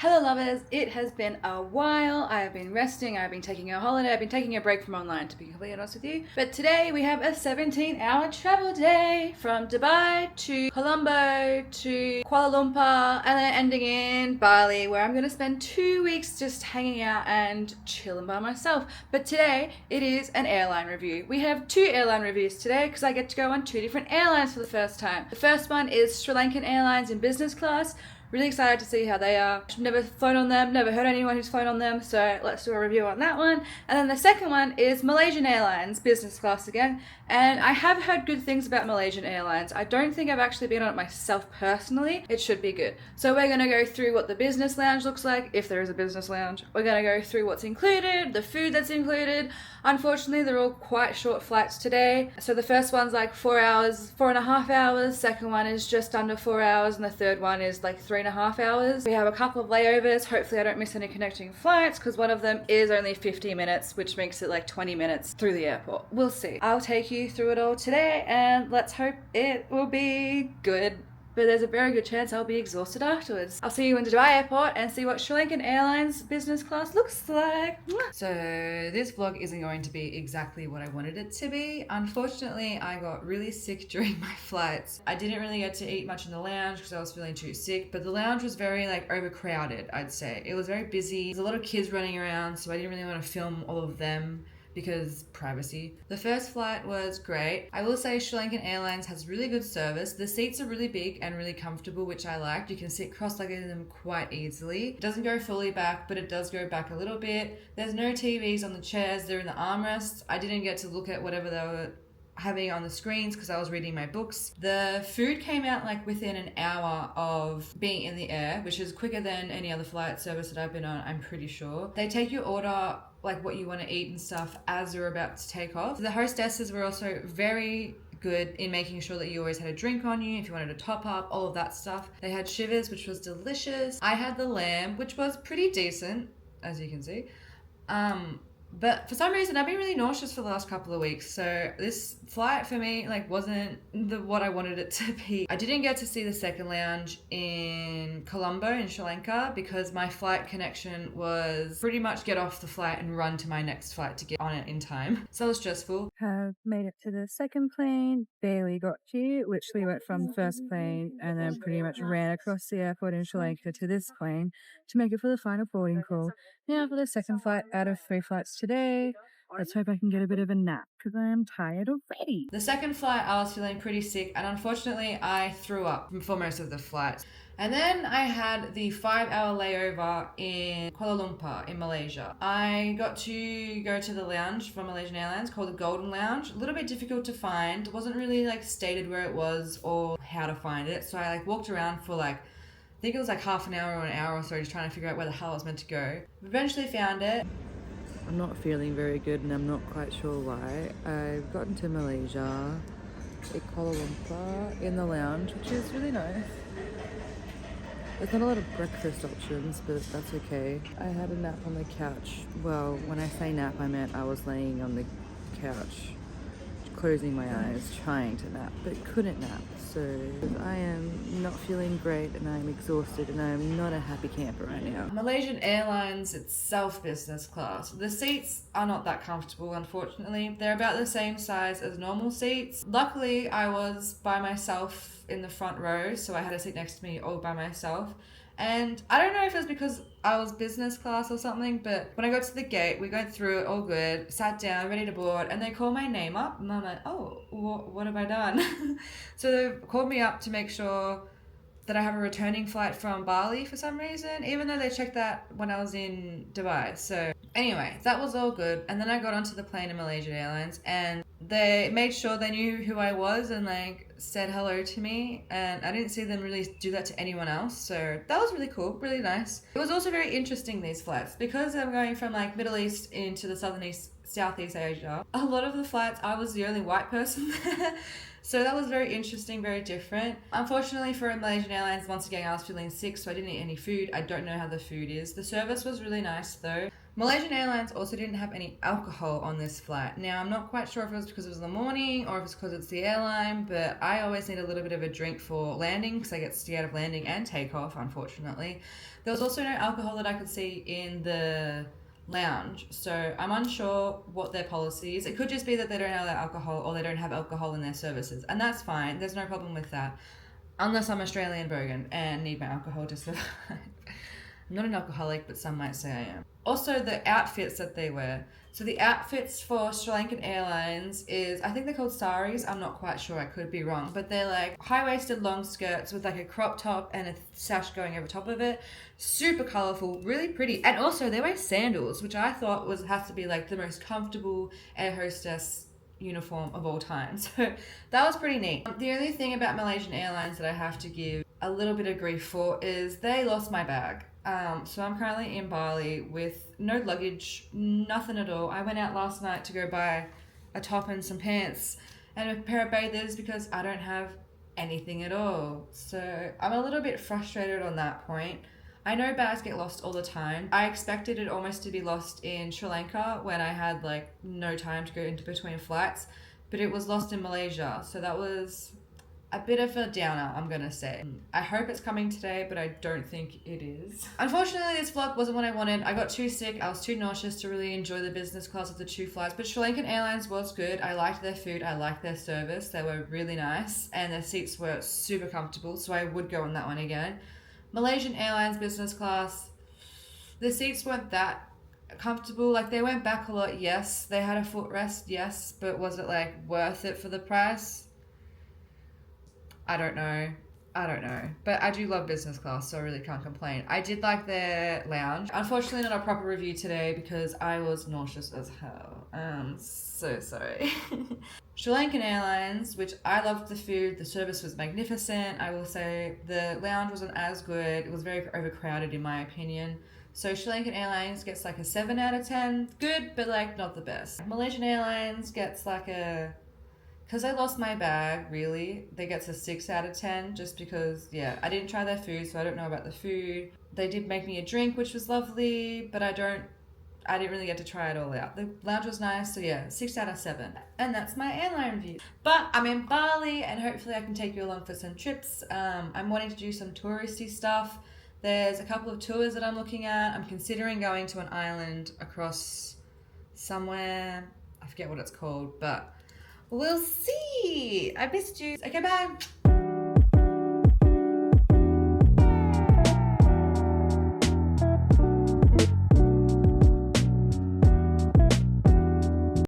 Hello lovers, it has been a while. I have been resting, I've been taking a holiday, I've been taking a break from online to be completely honest with you. But today we have a 17-hour travel day from Dubai to Colombo to Kuala Lumpur and then ending in Bali, where I'm going to spend 2 weeks just hanging out and chilling by myself. But today it is an airline review. We have 2 airline reviews today because I get to go on 2 different airlines for the first time. The first one is SriLankan Airlines in business class. Really excited to see how they are. Never flown on them, never heard anyone who's flown on them, so let's do a review on that one. And then the second one is Malaysian Airlines, business class again. And I have heard good things about Malaysian Airlines. I don't think I've actually been on it myself personally. It should be good. So we're gonna go through what the business lounge looks like, if there is a business lounge. We're gonna go through what's included, the food that's included. Unfortunately, they're all quite short flights today. So the first one's like 4 hours, 4.5 hours. Second one is just under 4 hours, and the third one is like 3.5 hours. We have a couple of layovers. Hopefully I don't miss any connecting flights because one of them is only 50 minutes, which makes it like 20 minutes through the airport. We'll see. I'll take you through it all today and let's hope it will be good. But there's a very good chance I'll be exhausted afterwards. I'll see you in Dubai airport and see what SriLankan Airlines business class looks like. So this vlog isn't going to be exactly what I wanted it to be. Unfortunately, I got really sick during my flights. I didn't really get to eat much in the lounge because I was feeling too sick, but the lounge was very like overcrowded, I'd say. It was very busy. There's a lot of kids running around, so I didn't really want to film all of them because privacy. The first flight was great. I will say SriLankan Airlines has really good service. The seats are really big and really comfortable, which I liked. You can sit cross-legged in them quite easily. It doesn't go fully back, but it does go back a little bit. There's no TVs on the chairs, they're in the armrests. I didn't get to look at whatever they were having on the screens because I was reading my books. The food came out like within an hour of being in the air, which is quicker than any other flight service that I've been on, I'm pretty sure. They take your order, like what you want to eat and stuff, as you're about to take off. The hostesses were also very good in making sure that you always had a drink on you if you wanted to top up, all of that stuff. They had shivers, which was delicious. I had the lamb, which was pretty decent, as you can see. But for some reason, I've been really nauseous for the last couple of weeks. So this flight for me, like, wasn't what I wanted it to be. I didn't get to see the second lounge in Colombo in Sri Lanka because my flight connection was pretty much get off the flight and run to my next flight to get on it in time. So it was stressful. Have made it to the second plane, barely got here, literally went from the first plane and then pretty much ran across the airport in Sri Lanka to this plane to make it for the final boarding call. Now for the second flight out of 3 flights today. Let's hope I can get a bit of a nap because I am tired already. The second flight, I was feeling pretty sick, and unfortunately, I threw up for most of the flight. And then I had the 5-hour layover in Kuala Lumpur in Malaysia. I got to go to the lounge from Malaysian Airlines called the Golden Lounge. A little bit difficult to find. It wasn't really like stated where it was or how to find it. So I like walked around for like, I think it was like half an hour or an hour or so just trying to figure out where the hell I was meant to go. Eventually found it. I'm not feeling very good and I'm not quite sure why. I've gotten to Malaysia, at Kuala Lumpur, in the lounge, which is really nice. There's not a lot of breakfast options, but that's okay. I had a nap on the couch. Well, when I say nap, I meant I was laying on the couch, closing my eyes, trying to nap, but couldn't nap. So I am not feeling great and I'm exhausted and I'm not a happy camper right now. Malaysian Airlines itself business class. The seats are not that comfortable, unfortunately. They're about the same size as normal seats. Luckily, I was by myself in the front row, so I had a seat next to me all by myself. And I don't know if it was because I was business class or something, but when I got to the gate, we went through it all good, sat down, ready to board, and they called my name up, and I'm like, oh, what have I done? So they called me up to make sure that I have a returning flight from Bali for some reason, even though they checked that when I was in Dubai. So anyway, that was all good. And then I got onto the plane in Malaysian Airlines and they made sure they knew who I was and like said hello to me, and I didn't see them really do that to anyone else, so that was really cool, really nice. It was also very interesting, these flights, because I'm going from like Middle East into the Southeast Asia. A lot of the flights I was the only white person there. So that was very interesting, very different. Unfortunately for Malaysian Airlines, once again I was feeling sick, so I didn't eat any food. I don't know how the food is. The service was really nice though. Malaysian Airlines also didn't have any alcohol on this flight. Now, I'm not quite sure if it was because it was in the morning or if it's because it's the airline, but I always need a little bit of a drink for landing because I get scared of landing and takeoff, unfortunately. There was also no alcohol that I could see in the lounge, so I'm unsure what their policy is. It could just be that they don't allow alcohol or they don't have alcohol in their services, and that's fine. There's no problem with that, unless I'm Australian bogan and need my alcohol to survive. I'm not an alcoholic, but some might say I am. Also, the outfits that they wear. So the outfits for SriLankan Airlines is, I think they're called saris. I'm not quite sure, I could be wrong. But they're like high-waisted long skirts with like a crop top and a sash going over top of it. Super colourful, really pretty. And also they wear sandals, which I thought has to be like the most comfortable air hostess uniform of all time. So that was pretty neat. The only thing about Malaysian Airlines that I have to give a little bit of grief for is they lost my bag. So I'm currently in Bali with no luggage, nothing at all. I went out last night to go buy a top and some pants and a pair of bathers because I don't have anything at all. So I'm a little bit frustrated on that point. I know bags get lost all the time. I expected it almost to be lost in Sri Lanka when I had like no time to go into between flights, but it was lost in Malaysia. So that was a bit of a downer, I'm gonna say. I hope it's coming today, but I don't think it is. Unfortunately, this vlog wasn't what I wanted. I got too sick. I was too nauseous to really enjoy the business class of the 2 flights, but SriLankan Airlines was good. I liked their food. I liked their service. They were really nice, and their seats were super comfortable, so I would go on that one again. Malaysian Airlines business class, the seats weren't that comfortable. Like, they went back a lot, yes. They had a footrest, yes, but was it like worth it for the price? I don't know. But I do love business class, so I really can't complain. I did like their lounge. Unfortunately, not a proper review today because I was nauseous as hell. So sorry. SriLankan Airlines, which I loved the food. The service was magnificent. I will say the lounge wasn't as good. It was very overcrowded in my opinion. So SriLankan Airlines gets like a 7 out of 10. Good, but like not the best. Malaysian Airlines gets like a... Because I lost my bag, really, they get a 6 out of 10 just because, yeah, I didn't try their food, so I don't know about the food. They did make me a drink, which was lovely, but I didn't really get to try it all out. The lounge was nice, so yeah, 6 out of 7. And that's my airline review. But I'm in Bali, and hopefully I can take you along for some trips. I'm wanting to do some touristy stuff. There's a couple of tours that I'm looking at. I'm considering going to an island across somewhere. I forget what it's called, but... we'll see. I missed you. Okay, bye.